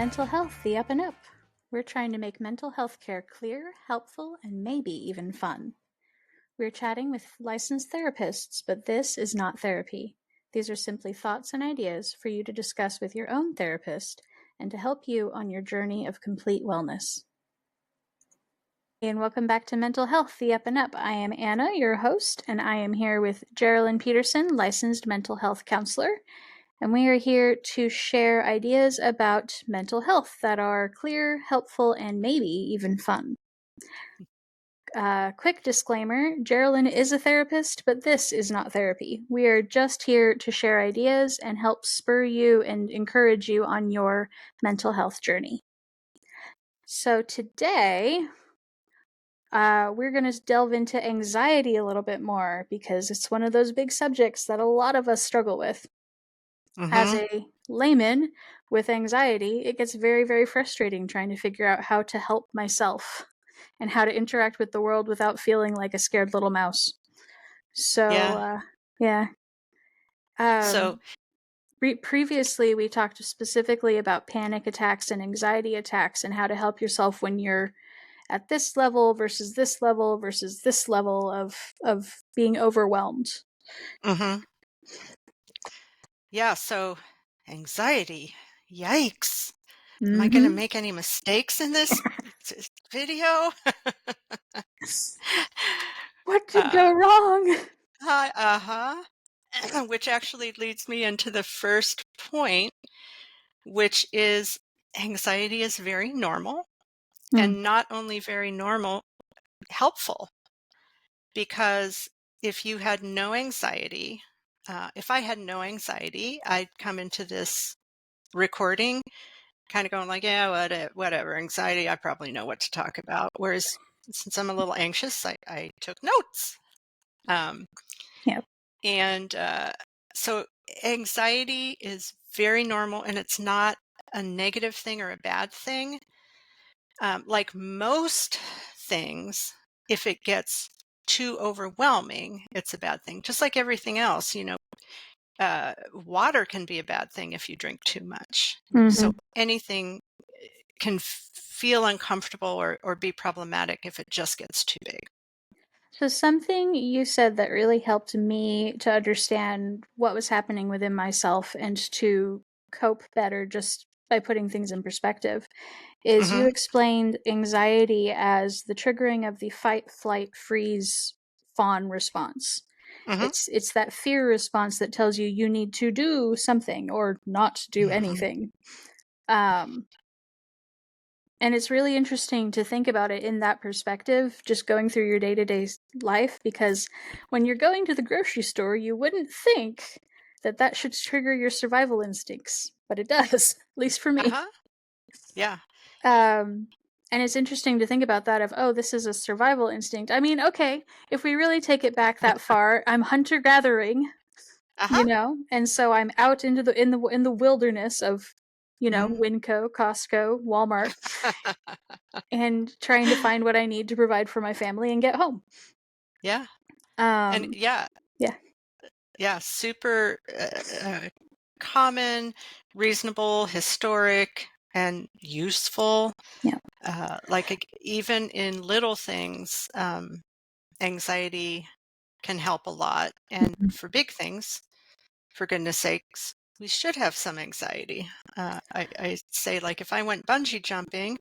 Mental Health, the Up&Up. We're trying to make mental health care clear, helpful, and maybe even fun. We're chatting with licensed therapists, but this is not therapy. These are simply thoughts and ideas for you to discuss with your own therapist and to help you on your journey of complete wellness. And welcome back to Mental Health, the Up&Up. I am Anna, your host, and I am here with Geraldine Peterson, licensed mental health counselor. And we are here to share ideas about mental health that are clear, helpful, and maybe even fun. Quick disclaimer, Geraldine is a therapist, but this is not therapy. We are just here to share ideas and help spur you and encourage you on your mental health journey. So today, we're going to delve into anxiety a little bit more because it's one of those big subjects that a lot of us struggle with. As a layman with anxiety, it gets very, very frustrating trying to figure out how to help myself and how to interact with the world without feeling like a scared little mouse. So, yeah. So Previously, we talked specifically about panic attacks and anxiety attacks and how to help yourself when you're at this level versus this level versus this level of being overwhelmed. Yeah, so anxiety. Yikes. Am I going to make any mistakes in this video? What could go wrong? Which actually leads me into the first point, which is anxiety is very normal, and not only very normal, helpful. Because if you had no anxiety, if I had no anxiety, I'd come into this recording kind of going like, yeah, whatever, anxiety, I probably know what to talk about. Whereas since I'm a little anxious, I took notes. And so anxiety is very normal, and it's not a negative thing or a bad thing. Like most things, if it gets too overwhelming, it's a bad thing. Just like everything else, water can be a bad thing if you drink too much. So anything can feel uncomfortable or be problematic if it just gets too big. So something you said that really helped me to understand what was happening within myself and to cope better just by putting things in perspective is you explained anxiety as the triggering of the fight, flight, freeze, fawn response. It's that fear response that tells you you need to do something or not do anything. And it's really interesting to think about it in that perspective, just going through your day-to-day life, because when you're going to the grocery store, you wouldn't think that that should trigger your survival instincts, but it does, at least for me. Yeah. And it's interesting to think about that of, oh, this is a survival instinct. I mean, okay, if we really take it back that far, I'm hunter-gathering, and so I'm out into the wilderness of Winco, Costco, Walmart, and trying to find what I need to provide for my family and get home. Yeah. And yeah. Super common, reasonable, historic, and useful. Yeah. Like even in little things, anxiety can help a lot. And for big things, for goodness sakes, we should have some anxiety. I say, like, if I went bungee jumping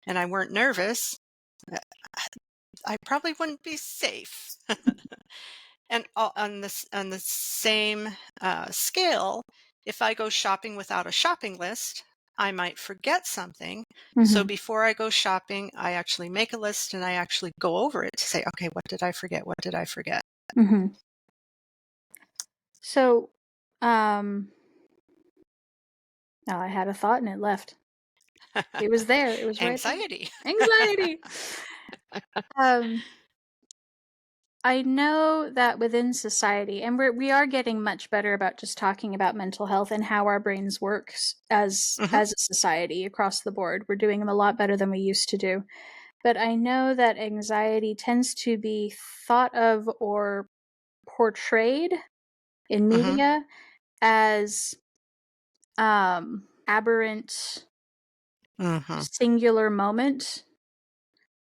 and I weren't nervous, I probably wouldn't be safe. And on the same scale, if I go shopping without a shopping list, I might forget something. So before I go shopping, I actually make a list and I actually go over it to say, okay, what did I forget? What did I forget? So, now I had a thought and it left. It was there. It was Anxiety. Right there. Anxiety. I know that within society, and we are getting much better about just talking about mental health and how our brains works as a society across the board. We're doing them a lot better than we used to do. But I know that anxiety tends to be thought of or portrayed in media as aberrant Mhm. singular moment,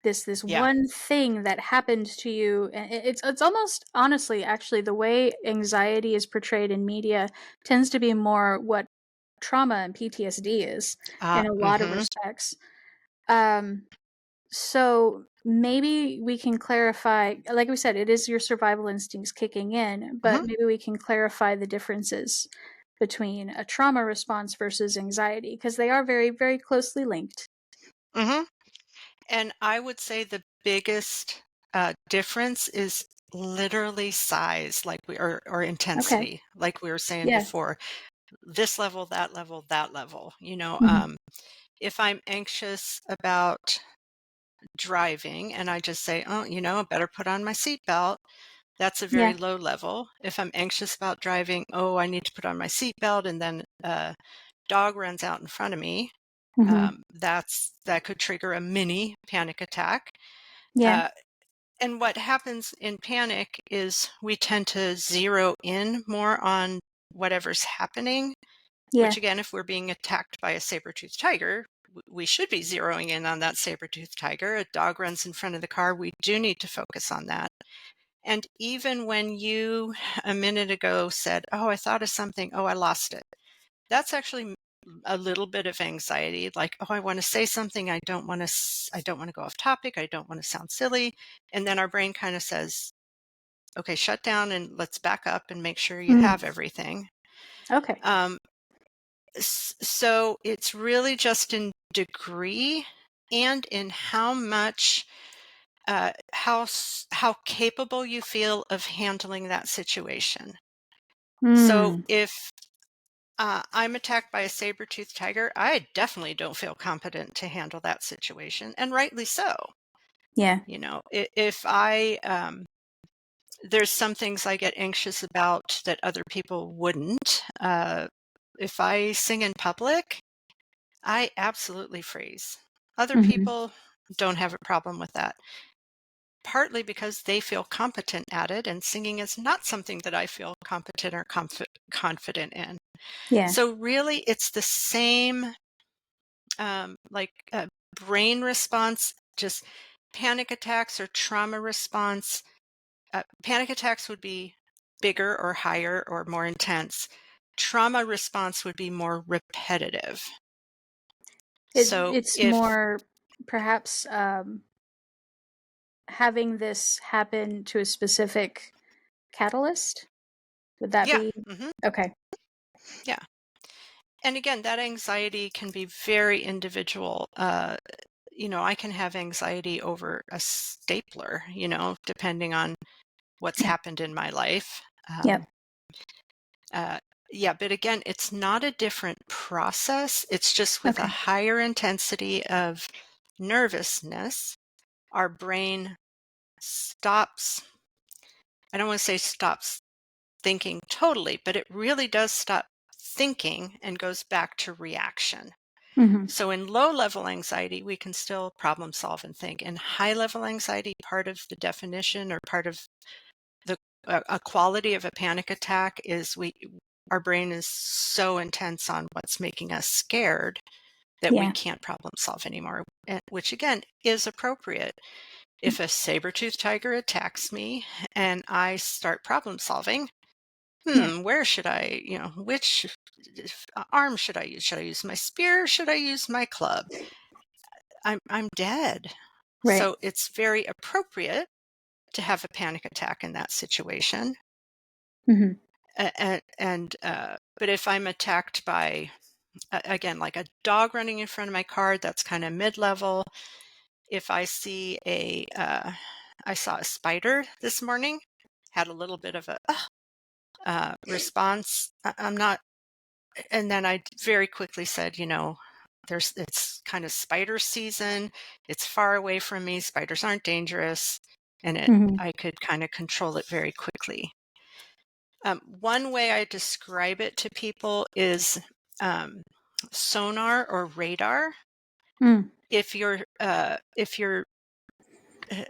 this Yeah. one thing that happened to you, and it's almost honestly, actually, the way anxiety is portrayed in media tends to be more what trauma and PTSD is in a lot of Mhm. respects. Um, so maybe we can clarify, like we said, it is your survival instincts kicking in, but Mhm. maybe we can clarify the differences between a trauma response versus anxiety because they are very, very closely linked. Mhm. And I would say the biggest, difference is literally size, like or Okay. intensity, like we were saying Yeah. before. This level, that level, that level, Mhm. if I'm anxious about driving and I just say, "Oh, I better put on my seatbelt," that's a very Yeah. low level. If I'm anxious about driving, "Oh, I need to put on my seatbelt," and then a dog runs out in front of me, Mhm. that could trigger a mini panic attack. Yeah. Uh, and what happens in panic is we tend to zero in more on whatever's happening, Yeah. which again, if we're being attacked by a saber-toothed tiger, we should be zeroing in on that saber-toothed tiger. A dog runs in front of the car, we do need to focus on that. And even when you a minute ago said, "Oh, I thought of something. Oh, I lost it." That's actually a little bit of anxiety, like, "Oh, I want to say something. I don't want to go off topic. I don't want to sound silly." And then our brain kind of says, "Okay, shut down and let's back up and make sure you Mm. have everything." Okay. Um, so it's really just in degree and in how much how capable you feel of handling that situation. So Mm. if I'm attacked by a saber-toothed tiger, I definitely don't feel competent to handle that situation, and rightly so. Yeah. If there's some things I get anxious about that other people wouldn't. If I sing in public, I absolutely freeze. Other Mhm. people don't have a problem with that, partly because they feel competent at it, and singing is not something that I feel competent or confident in. Yeah. So really, it's the same, brain response, just panic attacks or trauma response. Panic attacks would be bigger or higher or more intense. Trauma response would be more repetitive. So It's if more perhaps, having this happen to a specific catalyst? Would that Yeah, be mhm, okay. yeah. And again, that anxiety can be very individual. I can have anxiety over a stapler, depending on what's Yeah. happened in my life. Yep. Uh, yeah, but again, it's not a different process. It's just with a Okay. higher intensity of nervousness, our brain stops. I don't want to say stops thinking totally, but it really does stop thinking and goes back to reaction. Mhm. So in low level anxiety, we can still problem solve and think. In high level anxiety, part of the definition or part of the a quality of a panic attack is our brain is so intense on what's making us scared that we Yeah. can't problem solve anymore, which again is appropriate. If a saber-toothed tiger attacks me and I start problem solving, Yeah. where should I, which arm should I use? Should I use my spear? Should I use my club? I'm dead. Right. So it's very appropriate to have a panic attack in that situation. Mhm. But if I'm attacked by, again, like a dog running in front of my car, that's kind of mid-level. If I see I saw a spider this morning, had a little bit of a response. I'm not, and then I very quickly said, it's kind of spider season. It's far away from me. Spiders aren't dangerous, and Mhm. I could kind of control it very quickly. One way I describe it to people is um, sonar or radar. Mm. If you're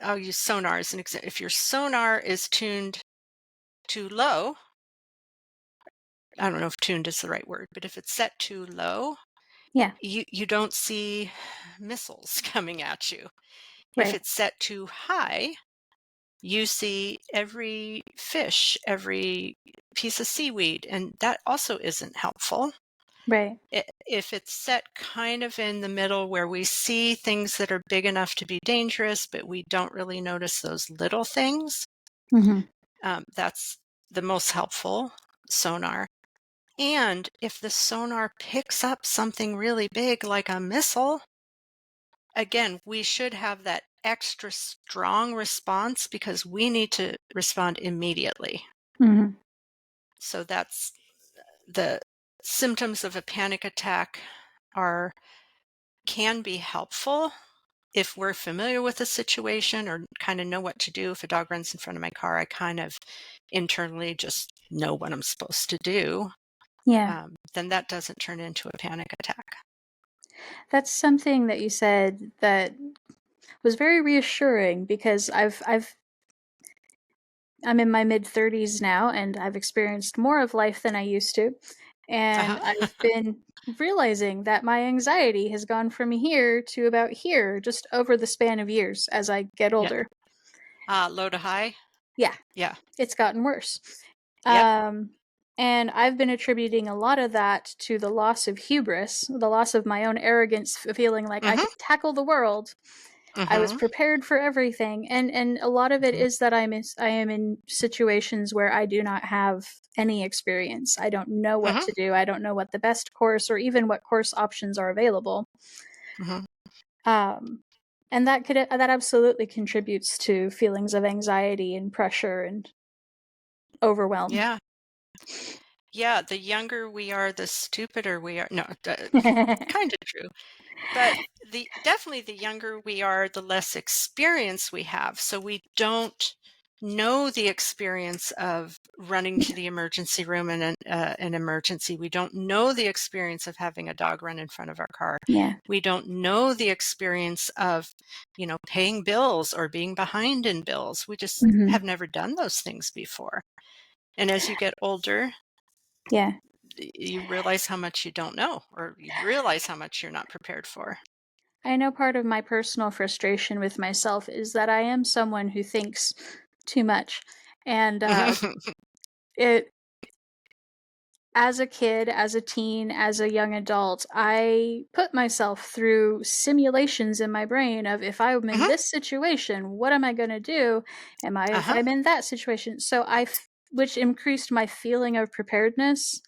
I'll use sonar as an example. If your sonar is tuned too low, I don't know if tuned is the right word, but if it's set too low, Yeah. You don't see missiles coming at you. If Right. it's set too high, you see every fish, every piece of seaweed, and that also isn't helpful. Right. If it's set kind of in the middle where we see things that are big enough to be dangerous, but we don't really notice those little things, Mhm. that's the most helpful sonar. And if the sonar picks up something really big like a missile, again, we should have that extra strong response because we need to respond immediately. Mhm. So that's the symptoms of a panic attack are can be helpful if we're familiar with the situation or kind of know what to do. If a dog runs in front of my car, I kind of internally just know what I'm supposed to do. Yeah. Then that doesn't turn into a panic attack. That's something that you said that was very reassuring because I'm in my mid-30s now, and I've experienced more of life than I used to, and Uh-huh. I've been realizing that my anxiety has gone from here to about here just over the span of years as I get Yeah. older. Low to high. Yeah, Yeah. it's gotten worse. Yep. Um, and I've been attributing a lot of that to the loss of hubris, the loss of my own arrogance, feeling like I Mhm. could tackle the world. I was Mhm. prepared for everything, and a lot of it Mhm. is that I am in situations where I do not have any experience. I don't know what Mhm. to do. I don't know what the best course or even what course options are available. Mhm. Um, and that absolutely contributes to feelings of anxiety and pressure and overwhelm. Yeah. Yeah, the younger we are, the stupider we are. No, kind of true. But definitely the younger we are, the less experience we have. So we don't know the experience of running to the emergency room in an emergency. We don't know the experience of having a dog run in front of our car. Yeah. We don't know the experience of, paying bills or being behind in bills. We just Mhm. have never done those things before. And as you get older, Yeah. you realize how much you don't know, or you realize how much you're not prepared for. I know part of my personal frustration with myself is that I am someone who thinks too much. And it as a kid, as a teen, as a young adult, I put myself through simulations in my brain of if I'm in Mhm. this situation, what am I going to do? Am I if Uh-huh. I'm in that situation? Which increased my feeling of preparedness,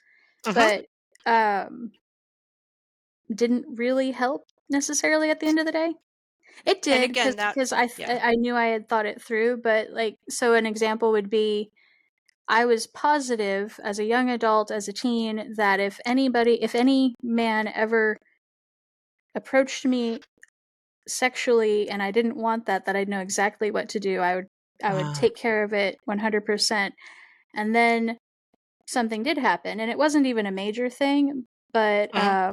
Mhm. but um didn't really help necessarily at the end of the day. It And did again, that because yeah. I knew I had thought it through, but, like so an example would be, I was positive as a young adult, as a teen, that if any man ever approached me sexually and I didn't want that I'd know exactly what to do. I would Uh, take care of it 100%. And then something did happen, and it wasn't even a major thing, but, mhm.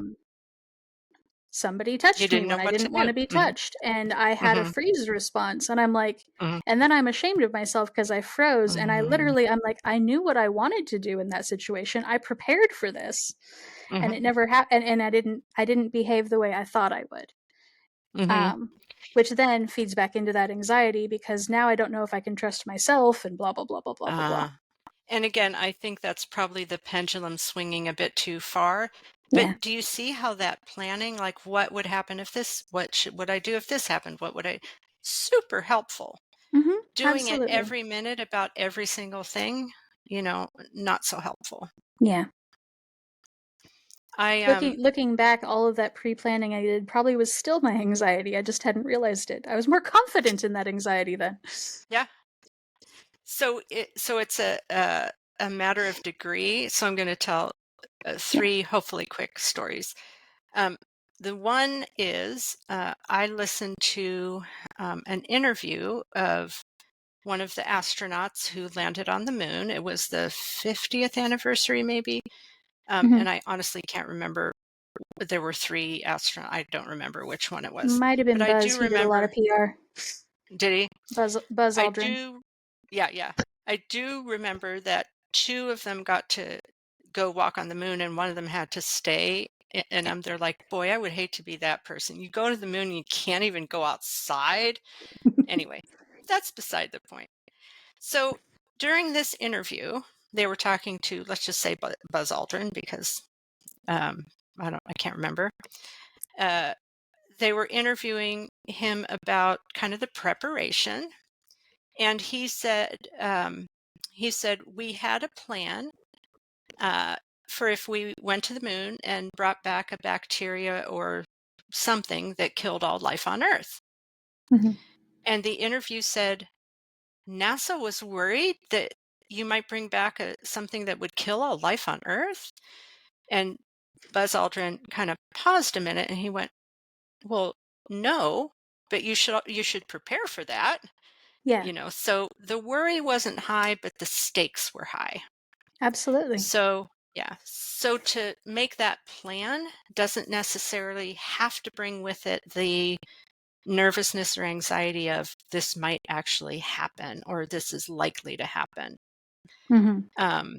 somebody You touched me didn't when know I what to didn't do. wanna be Mhm. touched, and I had a Mhm. freeze response, and I'm like Mhm. and then I'm ashamed of myself because I froze, and Mhm. I'm like, "I knew what I wanted to do in that situation, I prepared for this, and Mhm. it never and I didn't behave the way I thought I would." Mhm. Um, which then feeds back into that anxiety because now I don't know if I can trust myself and blah, blah, blah, blah, blah, blah, blah. Uh, and again, I think that's probably the pendulum swinging a bit too far. Yeah. But do you see how that planning, like what would happen if this, would I do if this happened? What would I, super helpful. Mhm. Doing it Absolutely. every minute about every single thing, not so helpful. Yeah. I, Looking back, all of that pre-planning I did probably was still my anxiety, I just hadn't realized it. I was more confident in that anxiety then. yeah. So it's a matter of degree. So I'm going to tell Yeah. three hopefully quick stories. Um, the one is I listened to an interview of one of the astronauts who landed on the moon. It was the 50th anniversary, maybe. Mhm. And I honestly can't remember. There were three astronauts. I don't remember which one it was, Might have but been I Buzz, do he did a lot of remember. PR. Did he? Buzz I Aldrin. do. Yeah, yeah. I do remember that two of them got to go walk on the moon, and one of them had to stay And I'm there like, boy, I would hate to be that person. You go to the moon, you can't even go outside. Anyway, that's beside the point. So during this interview, they were talking to, let's just say Buzz Aldrin, because um, I can't remember. Uh, they were interviewing him about kind of the preparation, and he said we had a plan uh, for if we went to the moon and brought back a bacteria or something that killed all life on Earth. Mhm. And the interview said NASA was worried that you might bring back something that would kill all life on Earth. And Buzz Aldrin kind of paused a minute and he went, well, no, but you should prepare for that. Yeah, So the worry wasn't high, but the stakes were high. absolutely. So yeah, so to make that plan doesn't necessarily have to bring with it the nervousness or anxiety of this might actually happen or this is likely to happen. Mhm. um,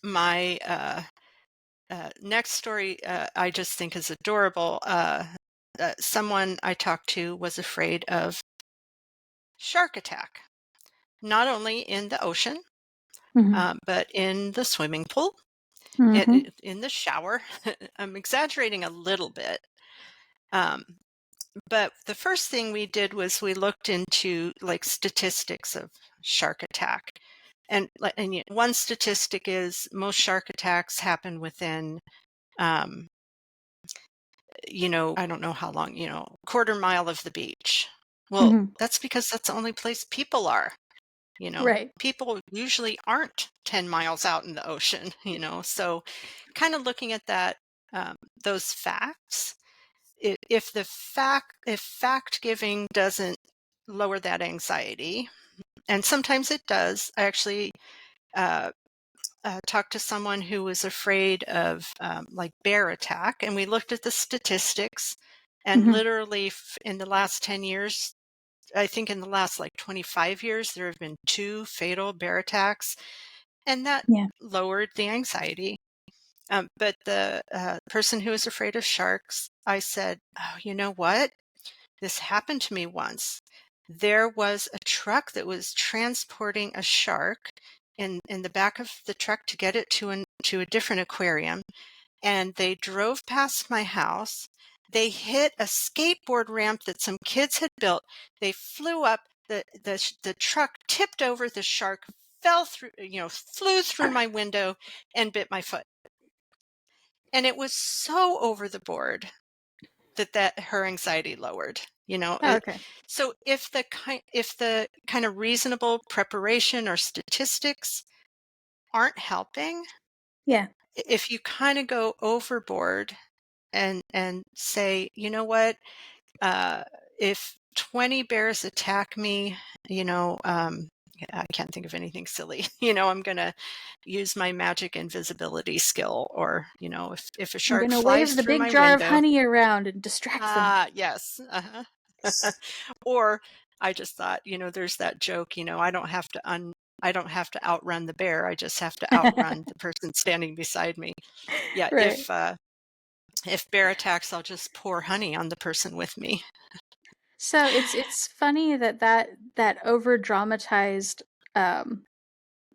my next story, I just think is adorable. Someone I talked to was afraid of shark attack, not only in the ocean, Mhm. but in the swimming pool, Mhm. in the shower. I'm exaggerating a little bit. Um, but the first thing we did was we looked into like statistics of shark attack. And one statistic is most shark attacks happen within um, I don't know how long, quarter mile of the beach. Well, Mhm. that's because that's the only place people are. Right. People usually aren't 10 miles out in the ocean, so kind of looking at that, those facts, if fact giving doesn't lower that anxiety, and sometimes it does. I actually uh, talked to someone who was afraid of like bear attack, and we looked at the statistics. And Mhm. literally in the last 10 years, I think in the last like 25 years, there have been 2 fatal bear attacks, and that Yeah. lowered the anxiety. But the person who was afraid of sharks, I said, oh, you know what? This happened to me once. There was a truck that was transporting a shark in the back of the truck to get it to a different aquarium, and they drove past my house. They hit a skateboard ramp that some kids had built. They flew up. The truck tipped over. The shark fell through, flew through my window and bit my foot. And it was so over the board that her anxiety lowered. Oh, okay. So if the kind of reasonable preparation or statistics aren't helping, Yeah. if you kind of go overboard and say, you know what, uh, if 20 bears attack me, I can't think of anything silly. I'm going to use my magic invisibility skill, or if a I'm shark gonna flies wave the through big my jar of window. honey around and distract them. Ah, yes. Or I just thought, there's that joke, I don't have to outrun the bear. I just have to outrun the person standing beside me. Yeah, Right. if bear attacks, I'll just pour honey on the person with me. So it's funny that over dramatized um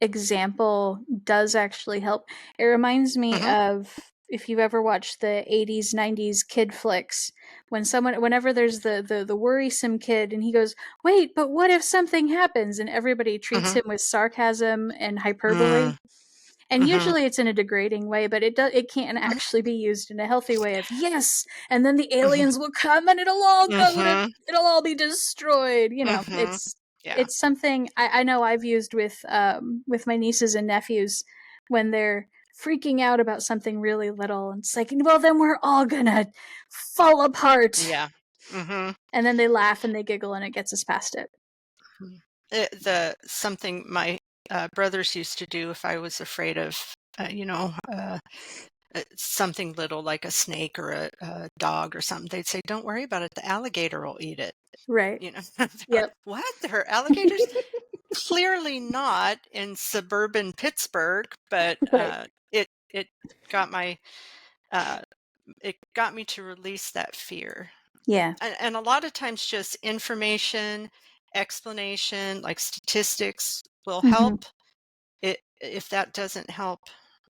example does actually help. It reminds me Mhm, of if you've ever watched the 80s, 90s kid flicks, whenever there's the worrisome kid and he goes, "Wait, but what if something happens?" and everybody treats mhm, him with sarcasm and hyperbole. mm, And mhm, usually it's in a degrading way, but it can mhm, actually be used in a healthy way of yes, and then the mhm, aliens will come and it'll all go to mhm, it'll all be destroyed. mhm. Yeah, It's something I know I've used with my nieces and nephews when they're freaking out about something really little. And it's like, well, then we're all gonna fall apart. yeah. Mhm. And then they laugh and they giggle and it gets us past it. Mhm. The something my brothers used to do if I was afraid of, something little like a snake or a dog or something, they'd say, "Don't worry about it. The alligator will eat it." Right. They're like, Yep. "What? There are alligators?" Clearly not in suburban Pittsburgh, but Right. it got my uh, it got me to release that fear. Yeah. And a lot of times just information, explanation, like statistics will Mhm. help. If that doesn't help,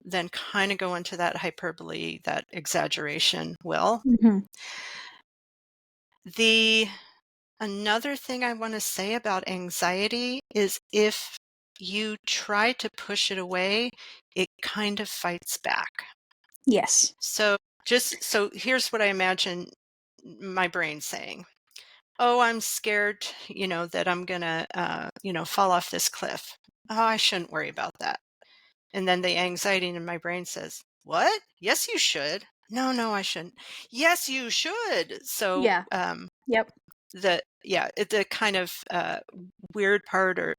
then kind of go into that hyperbole, that exaggeration will. Mhm. The Another thing I want to say about anxiety is if you try to push it away, it kind of fights back. Yes. So so here's what I imagine my brain saying. Oh, I'm scared, that I'm gonna, fall off this cliff. Oh, I shouldn't worry about that. And then the anxiety in my brain says, what? Yes, you should. No, no, I shouldn't. Yes, you should. So, Yeah. Yep. the kind of weird part or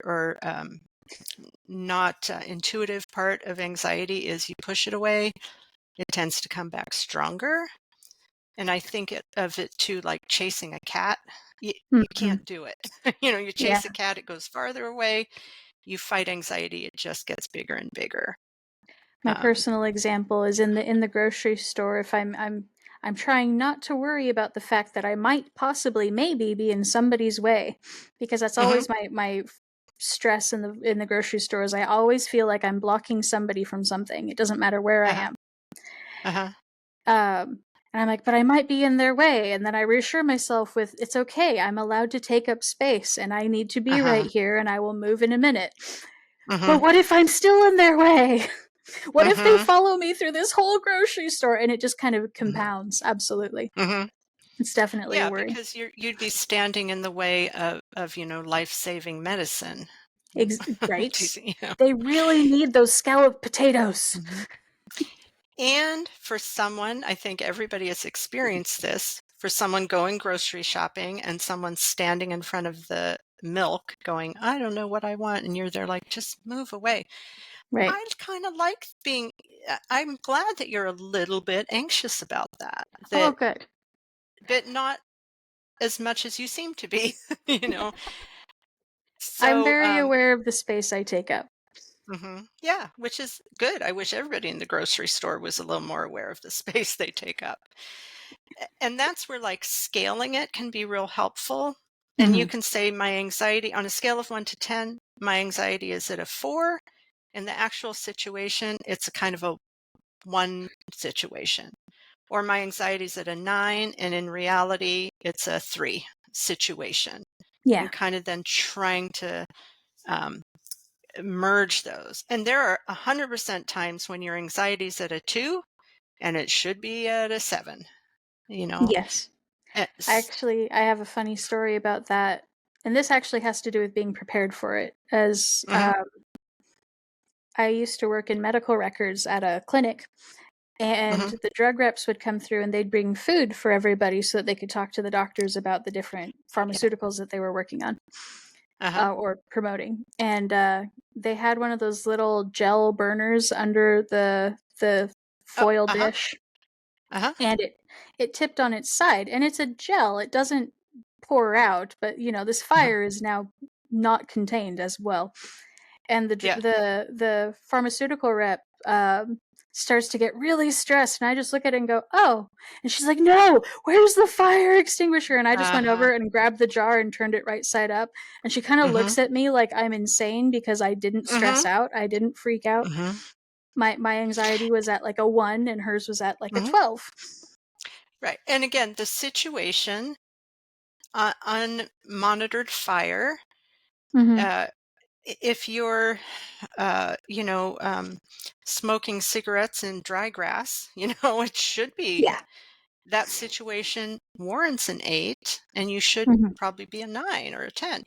not intuitive part of anxiety is you push it away, it tends to come back stronger. And I think of it too like chasing a cat. You Mhm. can't do it. You Yeah. chase a cat, it goes farther away. You fight anxiety, it just gets bigger and bigger. My Um, personal example is in the grocery store. If I'm trying not to worry about the fact that I might possibly maybe be in somebody's way, because that's mhm, always my stress in the grocery stores. I always feel like I'm blocking somebody from something. It doesn't matter where I uh-huh, am. uh-huh, And I'm like, but I might be in their way. And then I reassure myself with, it's okay. I'm allowed to take up space and I need to be right uh-huh, here and I will move in a minute. But mhm, what if I'm still in their way? What if they mhm, follow me through this whole grocery store? And it just kind of mhm, compounds. Absolutely. mhm. It's definitely a Yeah, worry. because you'd be standing in the way of life-saving medicine. Right? Teasing, They really need those scalloped potatoes. Mhm. And for someone, I think everybody has experienced this, for someone going grocery shopping and someone standing in front of the milk going, I don't know what I want. And you're there like, just move away. Right. I kind of like I'm glad that you're a little bit anxious about that, Oh, good. but not as much as you seem to be, you know? I'm So, very aware of the space I take up. yeah, which is good. I wish everybody in the grocery store was a little more aware of the space they take up. And that's where like scaling it can be real helpful. And you Hmm. can say my anxiety on a scale of 1 to 10, my anxiety is at a 4. In the actual situation, it's a kind of a 1 situation. Or my anxiety is at a 9, and in reality, it's a 3 situation. Yeah. And kind of then trying to um, merge those. And there are 100% times when your anxiety is at a 2 and it should be at a 7, you know. Yes. It's, I have a funny story about that. And this actually has to do with being prepared for it. As mhm, I used to work in medical records at a clinic, and mhm, the drug reps would come through and they'd bring food for everybody so that they could talk to the doctors about the different yeah, pharmaceuticals that they were working on uh-huh, or promoting. And they had one of those little gel burners under the oh, foil uh-huh, dish, uh-huh, and it tipped on its side. And it's a gel; it doesn't pour out, but this mhm, fire is now not contained as well. And yeah, the pharmaceutical rep starts to get really stressed, and I just look at it and go, "Oh!" And she's like, "No, where's the fire extinguisher?" And I just went uh-huh, over and grabbed the jar and turned it right side up. And she kind of mhm, looks at me like I'm insane because I didn't stress mhm, out, I didn't freak out. mhm, My anxiety was at like a 1, and hers was at like a mhm, 12. right. And again, the situation, unmonitored fire, Mm-hmm. uh, if you're, smoking cigarettes in dry grass, it should be Yeah. that situation warrants an 8, and you should Mm-hmm. probably be a 9 or a 10.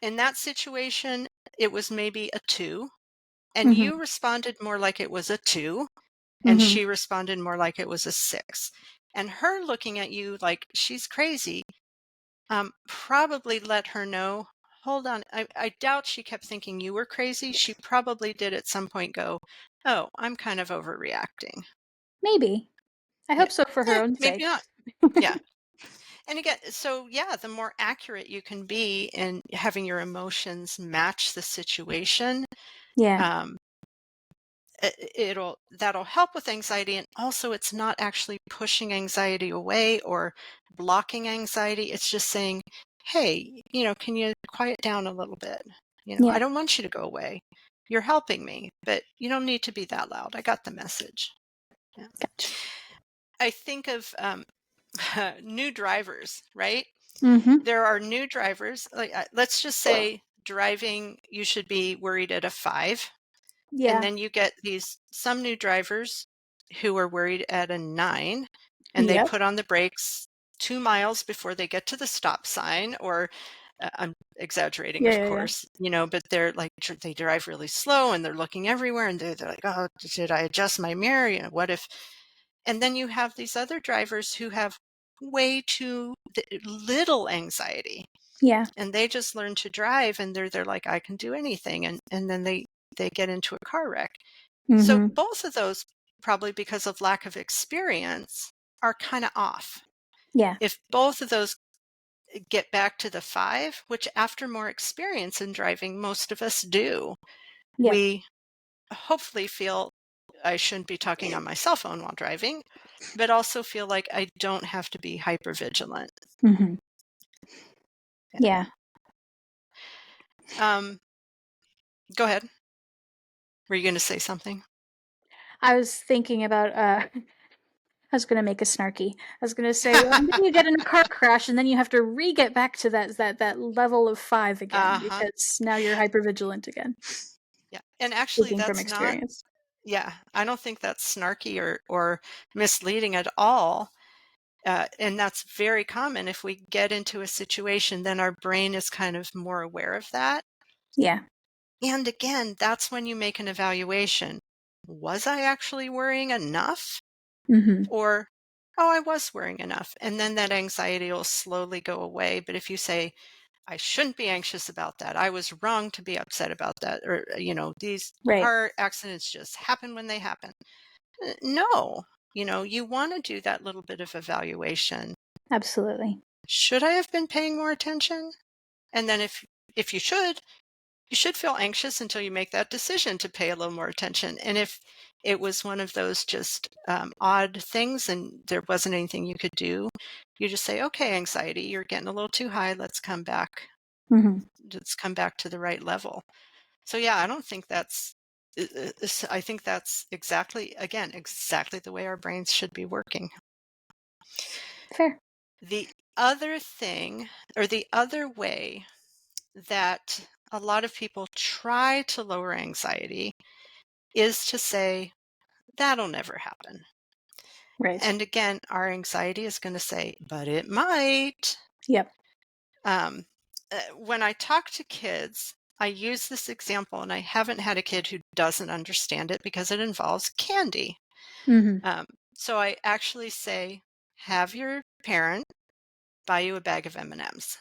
In that situation, it was maybe a 2, and Mm-hmm. you responded more like it was a 2, and Mm-hmm. she responded more like it was a 6. And her looking at you like she's crazy, probably let her know, hold on. I doubt she kept thinking you were crazy. She probably did at some point go, oh, I'm kind of overreacting. Maybe. I Yeah. hope so for her own Maybe sake. not. Yeah. And again, so yeah, the more accurate you can be in having your emotions match the situation, Yeah. um, that'll help with anxiety, and also it's not actually pushing anxiety away or blocking anxiety. It's just saying, hey, can you quiet down a little bit? I Yeah. don't want you to go away. You're helping me, but you don't need to be that loud. I got the message. Yeah. Gotcha. I think of new drivers, right? Mhm. There are new drivers. Like, let's just say driving, you should be worried at a 5. And Yeah. then you get some new drivers who are worried at a 9, and they Yep. put on the brakes 2 miles before they get to the stop sign, or I'm exaggerating, Yeah, of yeah, yeah. course, but they're like, they drive really slow and they're looking everywhere, and they're like, oh, did I adjust my mirror? What if? And then you have these other drivers who have way too little anxiety, Yeah. and they just learn to drive, and they're like, I can do anything, and then they get into a car wreck. So Mhm. both of those, probably because of lack of experience, are kind of off. Yeah. If both of those get back to the 5, which after more experience in driving, most of us do, Yep. we hopefully feel I shouldn't be talking on my cell phone while driving, but also feel like I don't have to be hyper vigilant. Mhm. Yeah. Yeah. Um, Go ahead. Were you going to say something? I was thinking about, I was gonna make a snarky. I was gonna say, well, and then you get in a car crash, and then you have to re-get back to that level of 5 again Uh-huh. because now you're hypervigilant again. Yeah. And actually Speaking from that's not, experience. yeah, I don't think that's snarky or misleading at all. And that's very common. If we get into a situation, then our brain is kind of more aware of that. Yeah. And again, that's when you make an evaluation. Was I actually worrying enough? Mhm. Or, oh, I was worrying enough. And then that anxiety will slowly go away. But if you say, I shouldn't be anxious about that, I was wrong to be upset about that, or, these Right. car accidents just happen when they happen. No, you want to do that little bit of evaluation. Absolutely. Should I have been paying more attention? And then if you should feel anxious until you make that decision to pay a little more attention. And if it was one of those just odd things and there wasn't anything you could do, you just say, okay, anxiety, you're getting a little too high. Let's come back. Mhm. Let's come back to the right level. So yeah, I don't think I think that's exactly the way our brains should be working. Fair. The other thing, or the other way that a lot of people try to lower anxiety, is to say, that'll never happen. Right. And again, our anxiety is going to say, but it might. Yep. Um, when I talk to kids, I use this example, and I haven't had a kid who doesn't understand it because it involves candy. Mhm. Um, so I actually say, have your parent buy you a bag of M&Ms.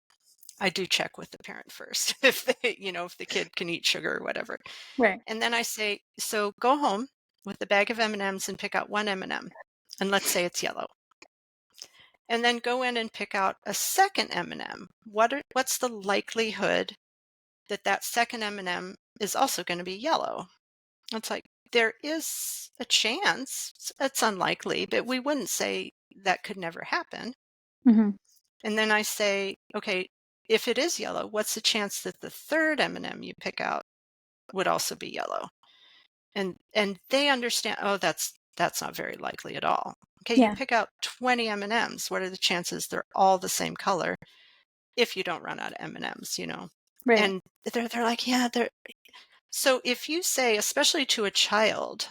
I do check with the parent first if the kid can eat sugar or whatever. Right. And then I say, so go home with the bag of M&Ms and pick out one M&M. And let's say it's yellow. And then go in and pick out a second M&M. What's the likelihood that that second M&M is also going to be yellow? It's like, there is a chance. It's unlikely, but we wouldn't say that could never happen. Mhm. And then I say, okay, if it is yellow, what's the chance that the third M&M you pick out would also be yellow? And they understand, oh, that's not very likely at all. Okay, you Yeah. pick out 20 M&Ms. What are the chances they're all the same color if you don't run out of M&Ms? Right. And they're like, yeah, they're so if you say, especially to a child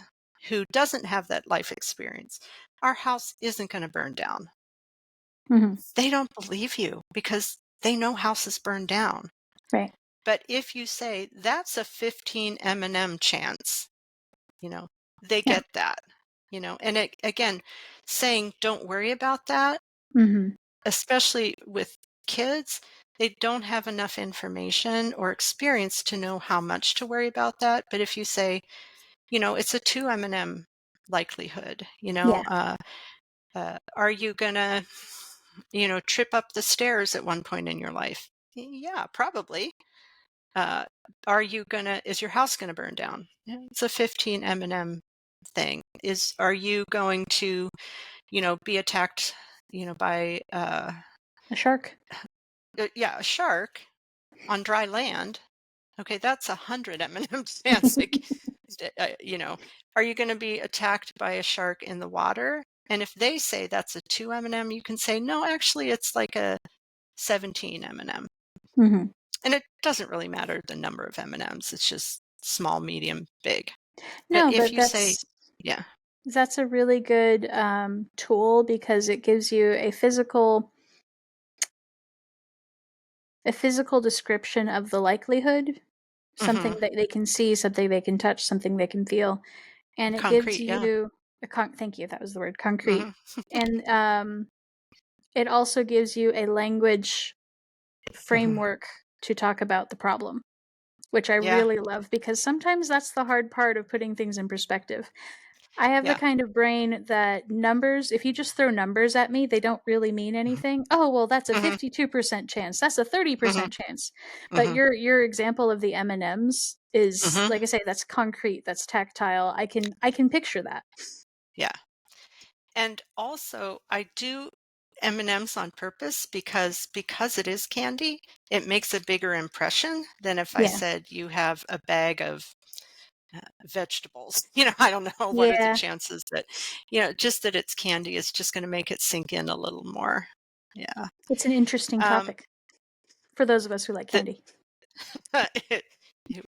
who doesn't have that life experience, our house isn't going to burn down. Mhm. They don't believe you because they know houses burn down. Right. But if you say that's a 15 M&M chance, you know, they Yeah. get that, and again, saying don't worry about that, Mhm. especially with kids, they don't have enough information or experience to know how much to worry about that. But if you say, it's a 2 M&M likelihood, Yeah. are you gonna, trip up the stairs at one point in your life? Yeah, probably. Uh, is your house gonna burn down? Yeah, it's a 15 M&M thing. Are you going to, be attacked, by, A shark? yeah, a shark on dry land? Okay, that's 100 M&M chance. Like, are you gonna be attacked by a shark in the water? And if they say that's a 2 M&M, you can say, "No, actually, it's like a 17 M&M." Mhm. And it doesn't really matter the number of M&Ms, it's just small, medium, big. But No, if but you say yeah, that's a really good, tool because it gives you a physical description of the likelihood, something mhm, that they can see, something they can touch, something they can feel, and it gives concrete, yeah, you thank you, that was the word, concrete. mhm, And, it also gives you a language mhm, framework to talk about the problem, which I yeah, really love because sometimes that's the hard part of putting things in perspective. I have the yeah, kind of brain that numbers, if you just throw numbers at me, they don't really mean mhm, anything. Oh, well, that's a mhm, 52% chance. That's a mhm, 30% chance. But mhm, your example of the M&Ms is, mhm, like I say, that's concrete, that's tactile. I can picture that. yeah. And also, I do M&Ms on purpose because it is candy, it makes a bigger impression than if I Yeah. said you have a bag of, vegetables. I don't know what are the Yeah. chances that, just that it's candy is just gonna make it sink in a little more. Yeah. It's an interesting Um, topic for those of us who like the candy. it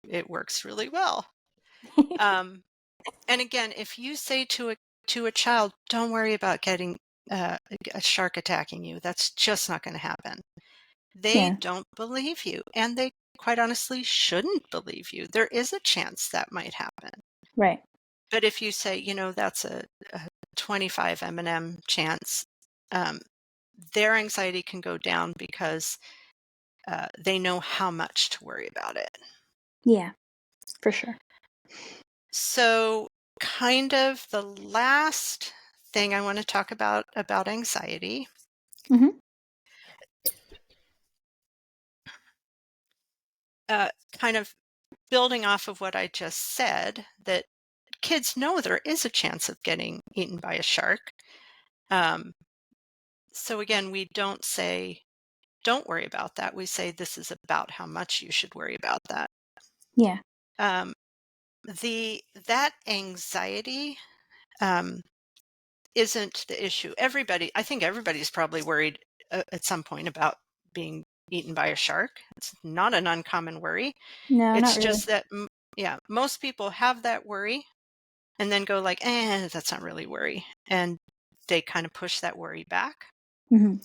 it works really well. Um, and again, if you say to a child, "Don't worry about getting, a shark attacking you, that's just not gonna happen." They Yeah. don't believe you, and they quite honestly shouldn't believe you. There is a chance that might happen. Right. But if you say, that's a 25 M&M chance, um, their anxiety can go down because they know how much to worry about it. Yeah, for sure. So, kind of the last thing I want to talk about anxiety, Mhm. kind of building off of what I just said, that kids know there is a chance of getting eaten by a shark. Um, so again, we don't say, don't worry about that. We say this is about how much you should worry about that. Yeah. Um, that anxiety um, isn't the issue. I think everybody's probably worried at some point about being eaten by a shark. It's not an uncommon worry. No, not It's really. just that, yeah, most people have that worry and then go like, that's not really worry. And they kind of push that worry back. Mhm.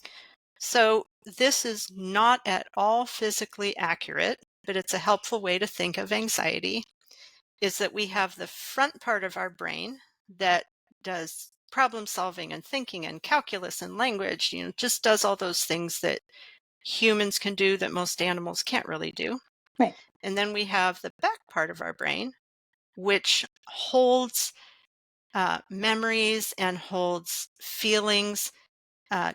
So this is not at all physically accurate, but it's a helpful way to think of anxiety is that we have the front part of our brain that does problem solving and thinking and calculus and language, just does all those things that humans can do that most animals can't really do. Right. And then we have the back part of our brain, which holds memories and holds feelings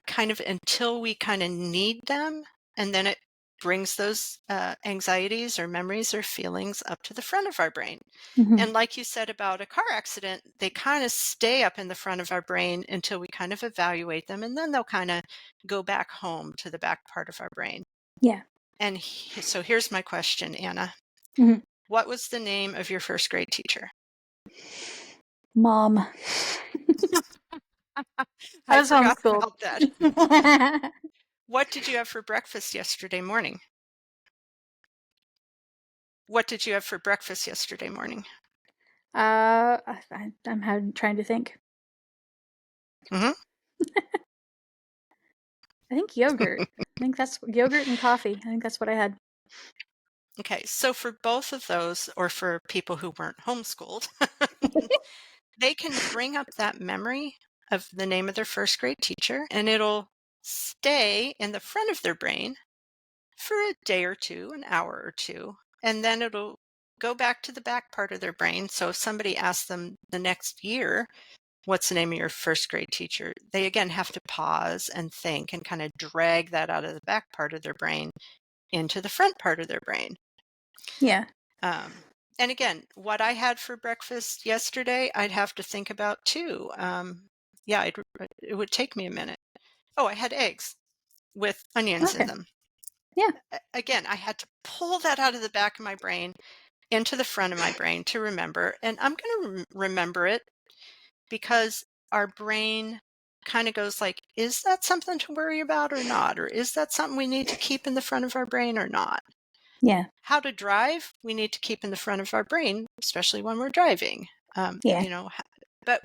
kind of until we kind of need them. And then it brings those anxieties or memories or feelings up to the front of our brain. Mhm. And like you said about a car accident, they kind of stay up in the front of our brain until we kind of evaluate them. And then they'll kind of go back home to the back part of our brain. Yeah. And so here's my question, Anna. Mhm. What was the name of your first grade teacher? Mom. I I was forgot homeschooled. about that. What did you have for breakfast yesterday morning? What did you have for breakfast yesterday morning? I'm trying to think. Hmm. I think yogurt. I think that's yogurt and coffee. I think that's what I had. Okay, so for both of those, or for people who weren't homeschooled, they can bring up that memory of the name of their first grade teacher, and it'll stay in the front of their brain for a day or two, an hour or two, and then it'll go back to the back part of their brain. So if somebody asks them the next year, what's the name of your first grade teacher? They again have to pause and think and kind of drag that out of the back part of their brain into the front part of their brain. Yeah. Um, and again, what I had for breakfast yesterday, I'd have to think about too. Yeah, it would take me a minute. Oh, I had eggs with onions in Okay. them. Yeah. Again, I had to pull that out of the back of my brain into the front of my brain to remember. And I'm going to remember it because our brain kind of goes like, is that something to worry about or not? Or is that something we need to keep in the front of our brain or not? Yeah. How to drive, we need to keep in the front of our brain, especially when we're driving. Yeah. But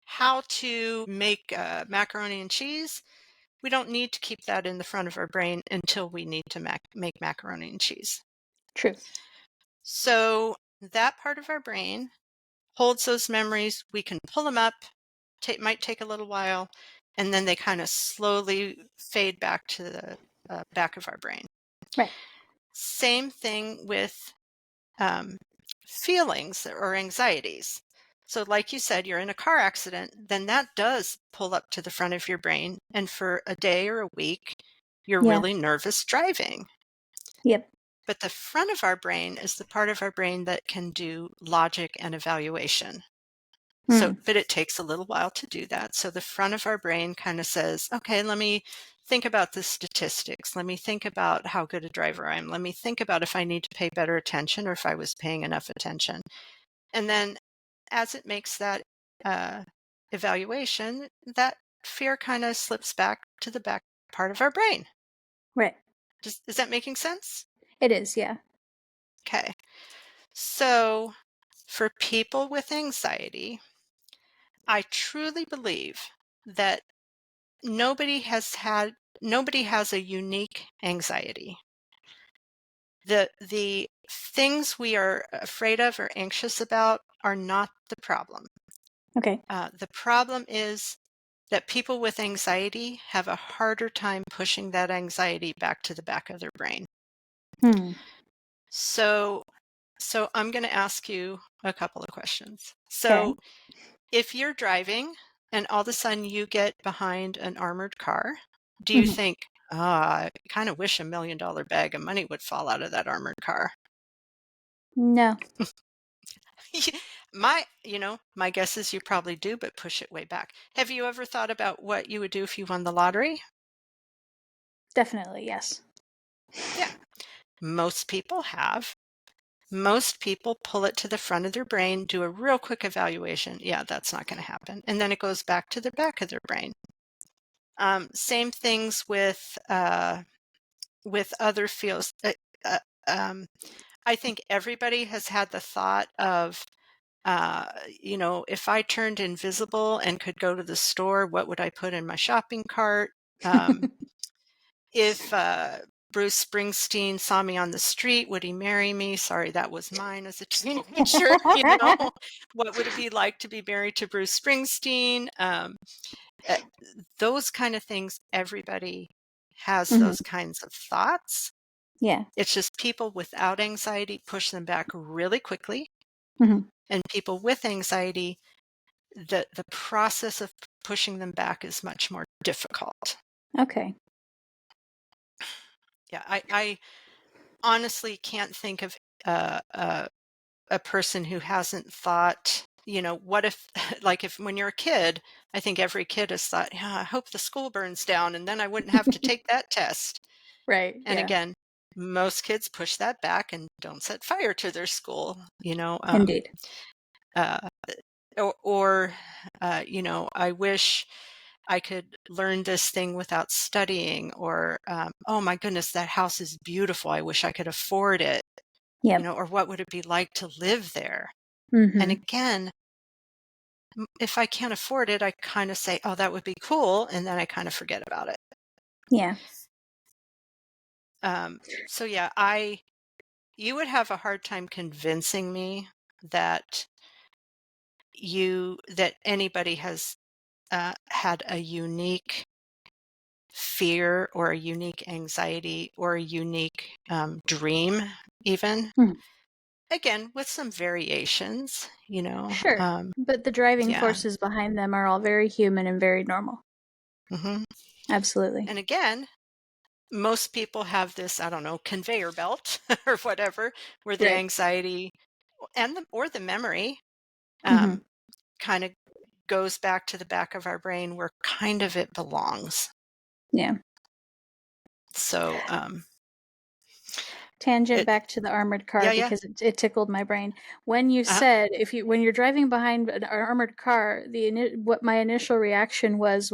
how to make macaroni and cheese, we don't need to keep that in the front of our brain until we need to make macaroni and cheese. True. So that part of our brain holds those memories. We can pull them up. Might take a little while, and then they kind of slowly fade back to the back of our brain. Right. Same thing with um, feelings or anxieties. So, like you said, you're in a car accident, then that does pull up to the front of your brain. And for a day or a week, you're Yeah. really nervous driving. Yep. But the front of our brain is the part of our brain that can do logic and evaluation. So, Mm. but it takes a little while to do that. So the front of our brain kind of says, okay, let me think about the statistics. Let me think about how good a driver I am. Let me think about if I need to pay better attention or if I was paying enough attention. And then as it makes that uh, evaluation, that fear kind of slips back to the back part of our brain. Right. Is that making sense? It is. Yeah. Okay. So for people with anxiety, I truly believe that nobody has a unique anxiety. The things we are afraid of or anxious about are not the problem. Okay. The problem is that people with anxiety have a harder time pushing that anxiety back to the back of their brain. Hmm. So I'm going to ask you a couple of questions. Okay. So if you're driving and all of a sudden you get behind an armored car, do you Hmm. think, I kind of wish $1 million bag of money would fall out of that armored car? No. My guess is you probably do, but push it way back. Have you ever thought about what you would do if you won the lottery? Definitely. Yes. Yeah, most people have. Most people pull it to the front of their brain, do a real quick evaluation. Yeah, that's not going to happen. And then it goes back to the back of their brain. Same things with other fields. Uh, um, I think everybody has had the thought of, if I turned invisible and could go to the store, what would I put in my shopping cart? If Bruce Springsteen saw me on the street, would he marry me? Sorry, that was mine as a teenager. What would it be like to be married to Bruce Springsteen? Uh, those kind of things, everybody has Hmm. those kinds of thoughts. Yeah. It's just people without anxiety push them back really quickly. Hmm. And people with anxiety, the process of pushing them back is much more difficult. Okay. Yeah, I honestly can't think of uh, uh, a person who hasn't thought, what if, like if when you're a kid, I think every kid has thought, yeah, I hope the school burns down and then I wouldn't have to take that test. Right. And Yeah. again, most kids push that back and don't set fire to their school, Indeed. uh, or I wish I could learn this thing without studying, or, oh my goodness, that house is beautiful. I wish I could afford it, Yep. or what would it be like to live there? And Hmm. again, if I can't afford it, I kind of say, oh, that would be cool. And then I kind of forget about it. Yeah. So yeah, you would have a hard time convincing me that that anybody has had a unique fear or a unique anxiety or a unique dream, even. Mhm. Again, with some variations, Sure. But the driving yeah. forces behind them are all very human and very normal. hmm Absolutely. And again, most people have this, I don't know, conveyor belt or whatever, where the Right. anxiety and the memory Mhm. um, kind of goes back to the back of our brain where kind of it belongs. Yeah. So Tangent it, back to the armored car yeah, yeah, because it tickled my brain. When you uh said if you when you're driving behind an armored car, what my initial reaction was,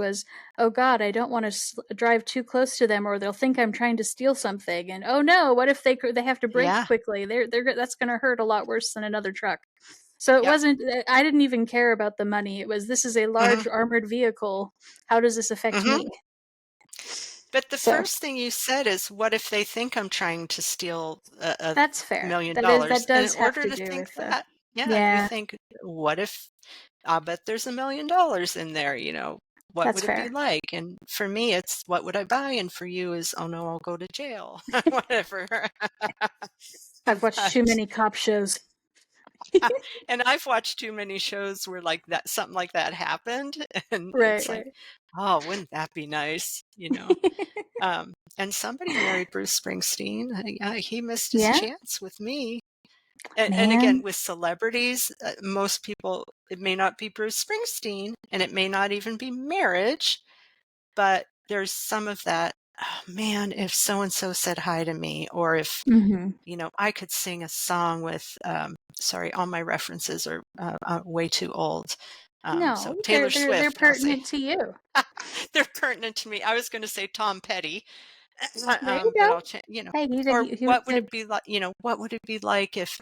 "Oh god, I don't wanna drive too close to them or they'll think I'm trying to steal something," and, "Oh no, what if they have to brake yeah, quickly? That's gonna hurt a lot worse than another truck." So it yep, wasn't I didn't even care about the money. It was, "This is a hmm large armored vehicle. How does this affect hmm me?" But the So, first thing you said is, what if they think I'm trying to steal a that's fair. million That dollars? And in does have order to to do think with the that, yeah, you Yeah, think, what if I bet there's $1 million in there, what that's would it be fair. like? And for me, it's what would I buy? And for you is, oh no, I'll go to jail, whatever. I've watched too But many cop shows. and I've watched too many shows where like that something like that happened, and Right, it's like, right. oh, wouldn't that be nice? And somebody married Bruce Springsteen. He missed his Yeah, chance with me. And again, man. with celebrities, most people, it may not be Bruce Springsteen, and it may not even be marriage, but there's some of that. Oh man, if so and so said hi to me, or if Mhm. I could sing a song with, sorry, all my references are way too old. So No, Taylor they're Swift, I'll say. pertinent to you. They're pertinent to me. I was going to say Tom Petty, There you but go. I'll change, Hey, or he was what would a it be like, what would it be like if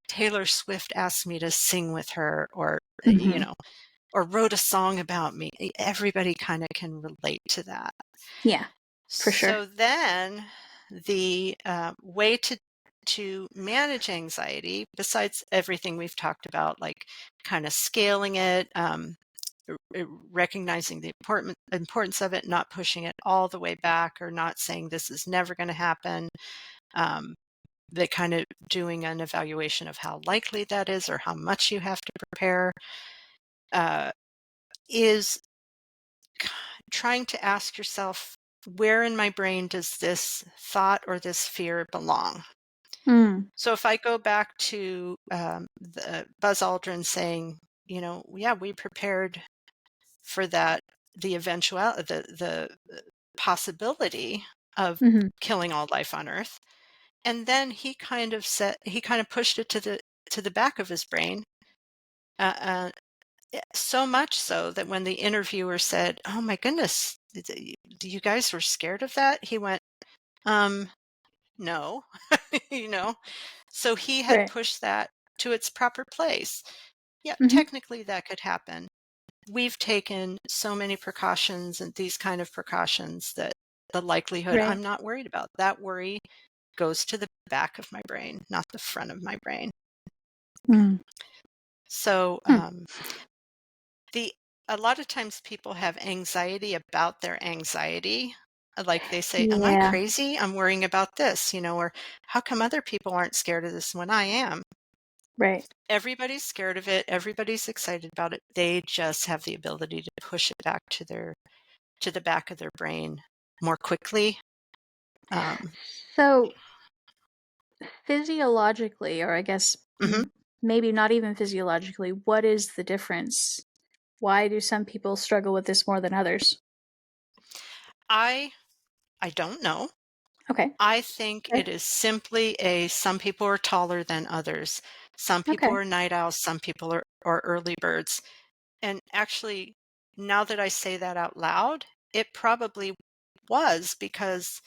Taylor Swift asked me to sing with her, or, Mhm. or wrote a song about me? Everybody kind of can relate to that. Yeah, for sure. So then the way to manage anxiety, besides everything we've talked about, like kind of scaling it, recognizing the importance of it, not pushing it all the way back, or not saying this is never going to happen. Um, the kind of doing an evaluation of how likely that is, or how much you have to prepare, uh, is trying to ask yourself, where in my brain does this thought or this fear belong? Mm. So if I go back to Buzz Aldrin saying, yeah, we prepared for that, the eventuality, the possibility of Mhm. killing all life on Earth, and then he kind of pushed it to the back of his brain. Uh, uh, so much so that when the interviewer said, "Oh my goodness, you guys were scared of that?" He went, "Um, no." you know. So he had Right. pushed that to its proper place. Yeah, Mhm. technically that could happen. We've taken so many precautions, and these kind of precautions, that the likelihood, Right. I'm not worried about. That worry goes to the back of my brain, not the front of my brain. Mm. So Hmm. the a lot of times people have anxiety about their anxiety. Like they say, "Am I Yeah, crazy? I'm worrying about this," or "How come other people aren't scared of this when I am?" right. Everybody's scared of it. Everybody's excited about it. They just have the ability to push it back to the back of their brain more quickly. Um, So, physiologically, or I guess mhm. maybe not even physiologically, what is the difference? Why do some people struggle with this more than others? I I don't know. Okay. I think Okay. it is simply some people are taller than others. Some people Okay. are night owls. Some people are early birds. And actually, now that I say that out loud, it probably was because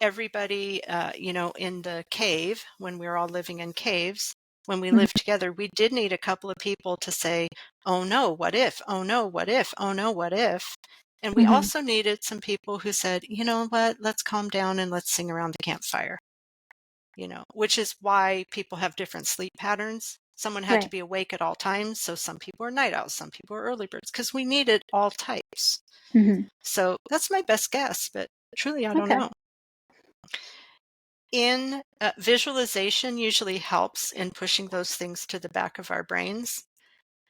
everybody, in the cave, when we were all living in caves, when we Mhm. lived together, we did need a couple of people to say, oh no, what if? Oh no, what if? Oh no, what if? And we Mhm. also needed some people who said, you know what, let's calm down and let's sing around the campfire, which is why people have different sleep patterns. Someone had to Right. be awake at all times. So some people are night owls, some people are early birds, because we needed all types. Mhm. So that's my best guess, but truly, I don't Okay. know. In visualization usually helps in pushing those things to the back of our brains.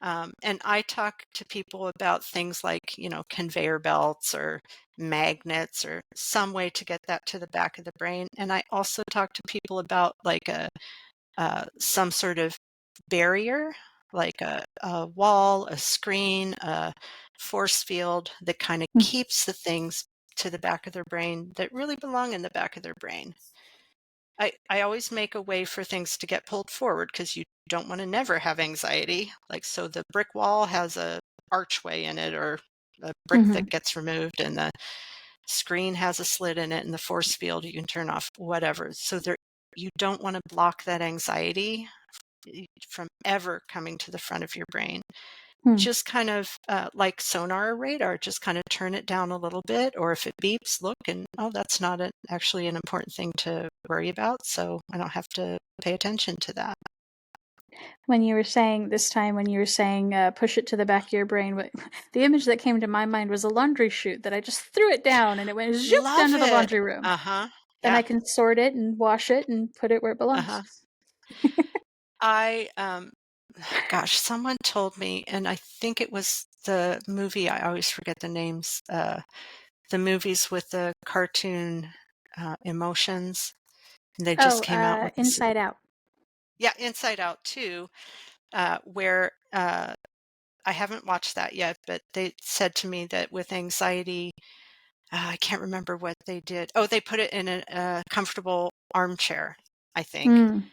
And I talk to people about things like, conveyor belts or magnets or some way to get that to the back of the brain. And I also talk to people about like some sort of barrier, like a wall, a screen, a force field that kind of Mm. keeps the things to the back of their brain that really belong in the back of their brain. I always make a way for things to get pulled forward because you don't want to never have anxiety. Like, so the brick wall has a archway in it or a brick Mhm. that gets removed, and the screen has a slit in it, and the force field you can turn off, whatever. So there, you don't want to block that anxiety from ever coming to the front of your brain. Hmm. Just kind of like sonar or radar, just kind of turn it down a little bit. Or if it beeps, look, and oh, that's not actually an important thing to worry about. So I don't have to pay attention to that. When you were saying this time, when you were saying push it to the back of your brain, the image that came to my mind was a laundry chute that I just threw it down and it went zoop down Love to the it. laundry room. Uh huh. Then I Yeah. can sort it and wash it and put it where it Uh belongs. huh. I, gosh, someone told me, and I think it was the movie, I always forget the names, the movies with the cartoon emotions. And they just Oh, came out with this. Inside Out. Yeah, Inside Out too, where I haven't watched that yet, but they said to me that with anxiety, I can't remember what they did. Oh, they put it in a comfortable armchair, I think. Mm,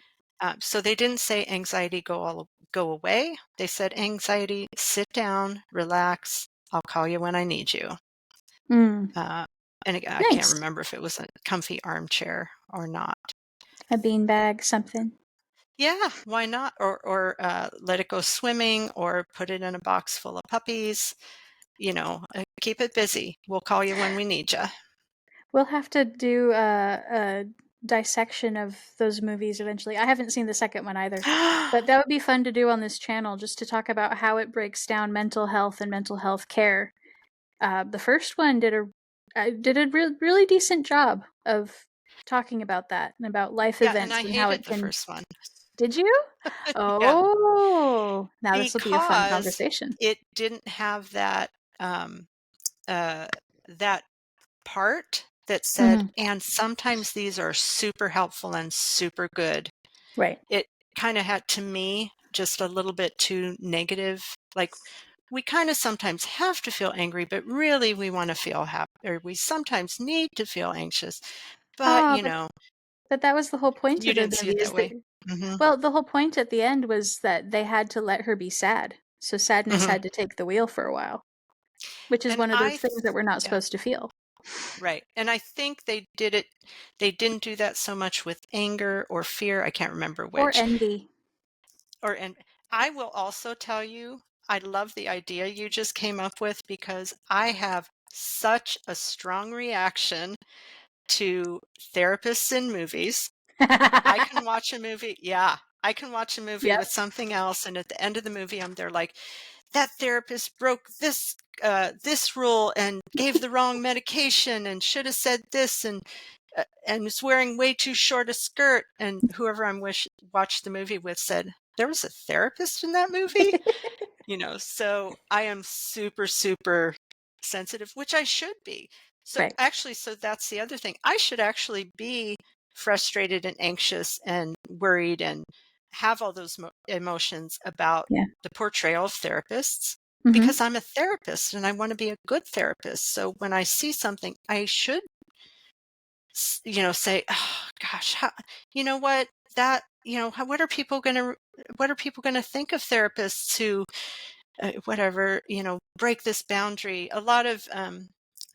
So they didn't say anxiety go away. They said anxiety, sit down, relax. I'll call you when I need you. mm. Uh, and again, I can't Nice. remember if it was a comfy armchair or not. A beanbag, something. Yeah, why not? Or let it go swimming, or put it in a box full of puppies. Keep it busy. We'll call you when we need you. We'll have to do a dissection of those movies eventually. I haven't seen the second one either, but that would be fun to do on this channel just to talk about how it breaks down mental health and mental health care. The first one did a really decent job of talking about that and about life Yeah, and events I and how hated it the can. first one. Did you? Yeah, Oh, now this will be a fun because conversation. it didn't have um, uh, that part that said, Hmm. and sometimes these are super helpful and super good. Right. It kind of had, to me, just a little bit too negative. Like, we kind of sometimes have to feel angry, but really we want to feel happy, or we sometimes need to feel anxious. But, Ah, but that was the whole point you of the didn't see movie it is that that way. Hmm. well, the whole point at the end was that they had to let her be sad. So sadness Hmm. had to take the wheel for a while, which is And one of those things that we're not yeah, supposed to feel. right. And I think they didn't do that so much with anger or fear. I can't remember Or which. envy. And I will also tell you, I love the idea you just came up with because I have such a strong reaction to therapists in movies. I can watch a movie, yeah, I can watch a movie Yep. with something else, and at the end of the movie, I'm there like, that therapist broke this rule and gave the wrong medication and should have said this and was wearing way too short a skirt. And whoever watched the movie with said, there was a therapist in that movie? So I am super, super sensitive, which I should be. So Right. actually, so that's the other thing. I should actually be frustrated and anxious and worried and have all those emotions about Yeah. the portrayal of therapists because Mhm. I'm a therapist and I want to be a good therapist. So when I see something, I should, say, oh, gosh, you know what, that, what are people going to think of therapists who whatever, break this boundary. A lot of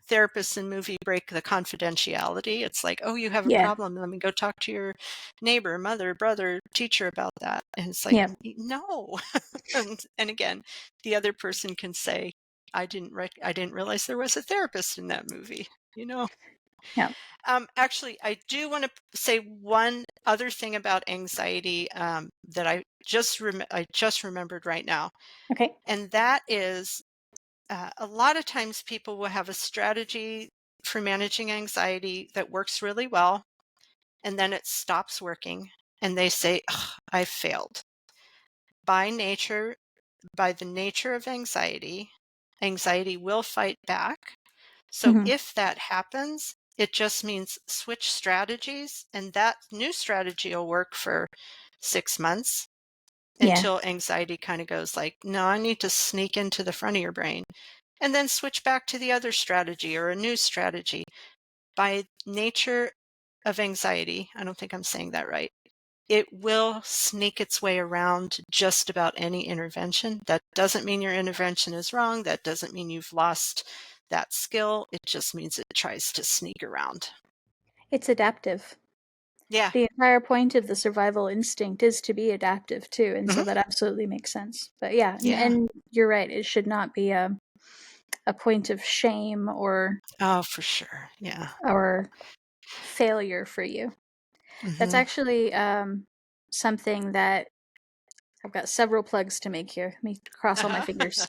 therapists in movie break the confidentiality. It's like, oh, you have a Yeah. problem. Let me go talk to your neighbor, mother, brother, teacher about that. And it's like, Yep. No. And again, the other person can say, I didn't realize there was a therapist in that movie. You know. Yep. Actually, I do want to say one other thing about anxiety that I just remembered right now, Okay. and that is a lot of times people will have a strategy for managing anxiety that works really well, and then it stops working, and they say, "Ugh, I failed." By nature, by the nature of anxiety, anxiety will fight back. So Mhm. if that happens, it just means switch strategies, and that new strategy will work for 6 months Yeah. until anxiety kind of goes like, no, I need to sneak into the front of your brain, and then switch back to the other strategy or a new strategy. By nature of anxiety, I don't think I'm saying that right. It will sneak its way around just about any intervention. That doesn't mean your intervention is wrong. That doesn't mean you've lost that skill. It just means it tries to sneak around. It's adaptive. Yeah. The entire point of the survival instinct is to be adaptive too, and so Hmm. that absolutely makes sense. But yeah, Yeah. and you're right, it should not be a point of shame Oh, for sure. Yeah. or failure for you. That's Hmm. actually something that I've got several plugs to make here. Let me cross all my Uh-huh. fingers.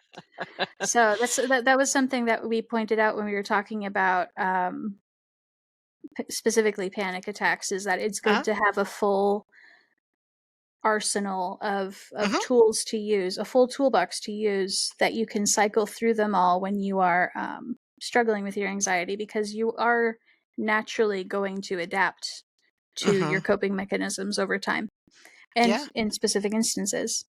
So that was something that we pointed out when we were talking about specifically panic attacks. Is that it's good Uh-huh. to have a full arsenal of Hmm. tools to use, a full toolbox to use that you can cycle through them all when you are struggling with your anxiety, because you are naturally going to adapt to your Hmm. coping mechanisms over time and Yeah. in specific instances.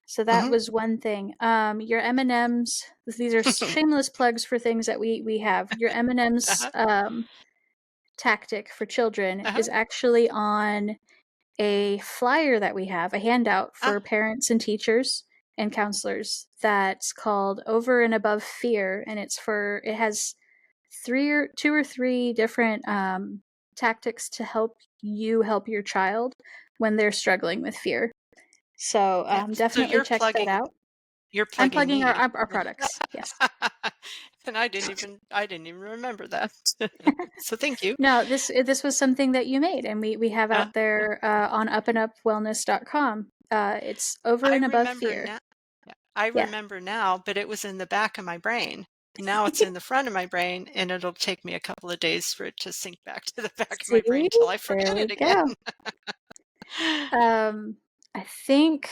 So that Hmm. was one thing. Your M&Ms, these are shameless plugs for things that we have. Your M&Ms Uh-huh. tactic for children Uh-huh. is actually on a flyer that we have, a handout Uh, for parents and teachers and counselors that's called Over and Above Fear, and it has two or three different tactics to help you help your child when they're struggling with fear. So yeah. So definitely check that out. you're I'm plugging plugging me. our products. Yes. And I didn't even remember that. So thank you. No, this was something that you made, and we have Uh, out there on upandupwellness.com. It's Over I and Above remember Fear. now. I Yeah. remember now, but it was in the back of my brain. Now it's in the front of my brain, and it'll take me a couple of days for it to sink back to the back of my brain See? till I There forget we it again. go. I think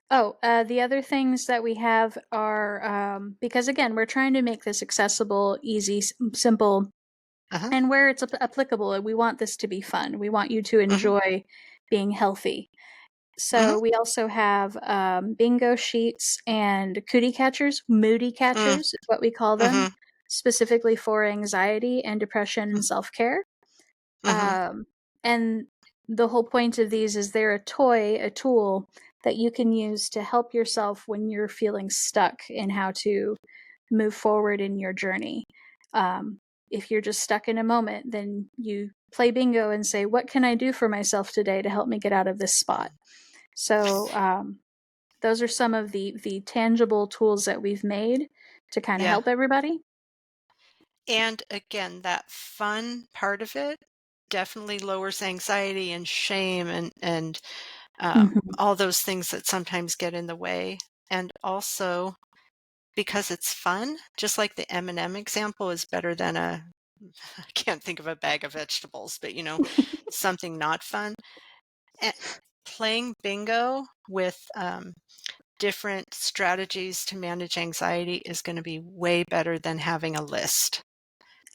the other things that we have are because again, we're trying to make this accessible, easy, simple, Uh-huh. and where it's applicable, we want this to be fun. We want you to Hmm. enjoy being healthy. Hmm. So we also have bingo sheets and cootie catchers, moody Mm. catchers is what we call them, Hmm. specifically for anxiety and depression and self-care. Hmm. Um, and the whole point of these is they're a tool that you can use to help yourself when you're feeling stuck in how to move forward in your journey. If you're just stuck in a moment, then you play bingo and say, what can I do for myself today to help me get out of this spot? So those are some of the tangible tools that we've made to kind of Yeah. help everybody. And again, that fun part of it definitely lowers anxiety and shame and Mhm. all those things that sometimes get in the way. And also because it's fun, just like the M&M example is better than I can't think of a bag of vegetables, but something not fun. Eh, Playing bingo with different strategies to manage anxiety is going to be way better than having a list.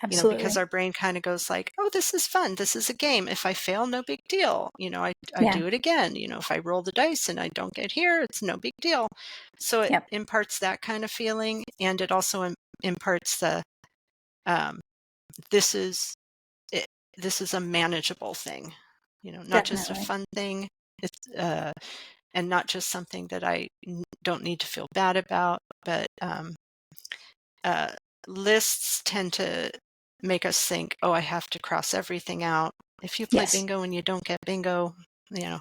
Because Absolutely. our brain kind of goes like, oh, this is fun. This is a game. If I fail, no big deal. I Yeah. do it again. If I roll the dice and I don't get here, it's no big deal. So it Yep. imparts that kind of feeling. And it also imparts um, this is, it, this is a manageable thing, not just a Definitely. fun thing. It's, and not just something that I don't need to feel bad about, but uh, lists tend to make us think, oh, I have to cross everything out. If you play Yes. bingo and you don't get bingo,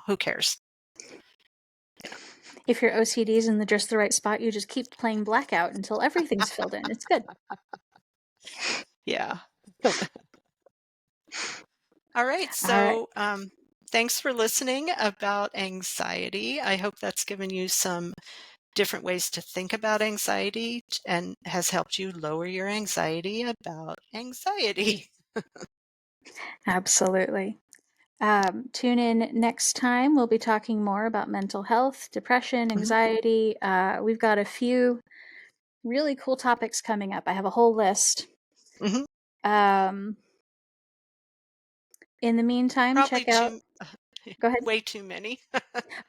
who cares? If your OCD is in just the right spot, you just keep playing blackout until everything's filled in. It's good. Yeah. All right. All right. So, thanks for listening about anxiety. I hope that's given you some different ways to think about anxiety and has helped you lower your anxiety about anxiety. Absolutely. Tune in next time. We'll be talking more about mental health, depression, anxiety. We've got a few really cool topics coming up. I have a whole list. Mm-hmm. In the meantime, Probably check out. Go ahead. way too many.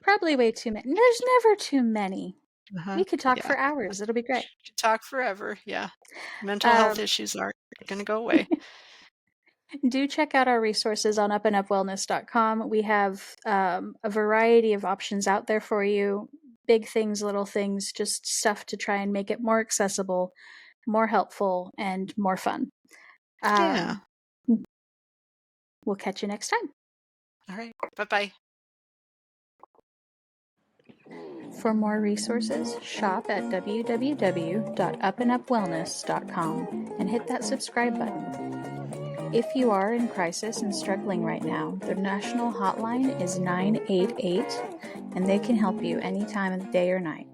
Probably way too many. There's never too many. Uh-huh. We could talk Yeah. for hours. It'll be great. Could talk forever. Yeah. Mental health Um, issues aren't going to go away. do check out our resources on upandupwellness.com. We have a variety of options out there for you. Big things, little things, just stuff to try and make it more accessible, more helpful, and more fun. Yeah. We'll catch you next time. All right. Bye-bye. For more resources, shop at www.upandupwellness.com and hit that subscribe button. If you are in crisis and struggling right now, the national hotline is 988 and they can help you any time of the day or night.